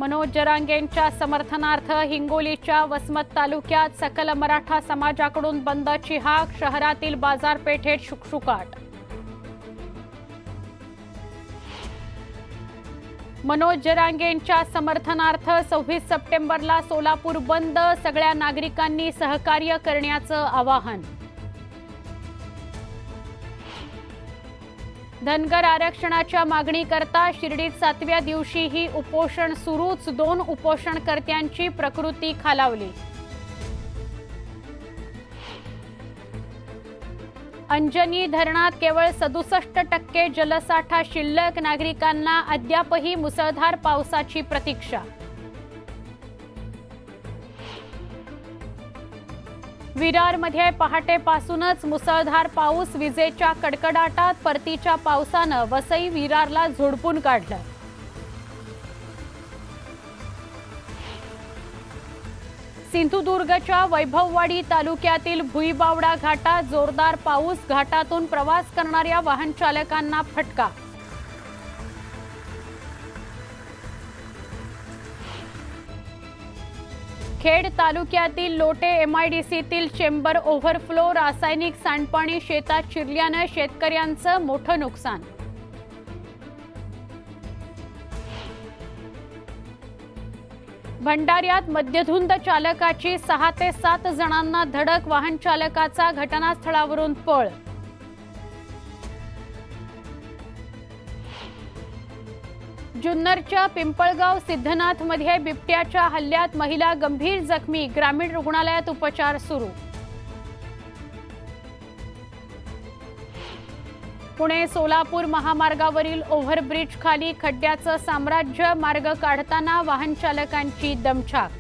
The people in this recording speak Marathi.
मनोज जरांगेंच्या समर्थनार्थ हिंगोलीच्या वसमत तालुक्यात सकल मराठा समाजाकडून बंदची हाक, शहरातील बाजारपेठेत शुकशुकाट। मनोज जरांगेंच्या समर्थनार्थ 26 सप्टेंबरला सोलापूर बंद, सगळ्या नागरिकांनी सहकार्य करण्याचं आवाहन। धनगर आरक्षणाच्या मागणीकरता शिर्डीत 7व्या दिवशीही उपोषण सुरूच, 2 उपोषणकर्त्यांची प्रकृती खालावली। अंजनी धरणात केवळ 67% जलसाठा शिल्लक, नागरिकांना अद्यापही मुसळधार पावसाची प्रतीक्षा। विरारमध्ये पहाटेपासूनच मुसळधार पाऊस, विजेच्या कडकडाटात परतीच्या पावसानं वसई विरारला झोडपून काढलं। सिंधुदुर्गच्या वैभववाडी तालुक्यातील भुईबावडा घाटात जोरदार पाऊस, घाटातून प्रवास करणाऱ्या वाहन चालकांना फटका। खेड तालुक्यातील लोटे एमआयडीसीतील चेंबर ओव्हरफ्लो, रासायनिक सांडपाणी शेतात शिरल्यानं शेतकऱ्यांचं मोठं नुकसान। भंडाऱ्यात मद्यधुंद चालकाची 6 ते 7 जणांना धडक, वाहन चालकाचा घटनास्थळावरून पळ। जुन्नरच्या पिंपळगाव सिद्धनाथमध्ये बिबट्याच्या हल्ल्यात महिला गंभीर जखमी, ग्रामीण रुग्णालयात उपचार सुरू। पुणे सोलापूर महामार्गावरील ओव्हरब्रिज खाली खड्ड्याचं साम्राज्य, मार्ग काढताना वाहन चालकांची दमछाक।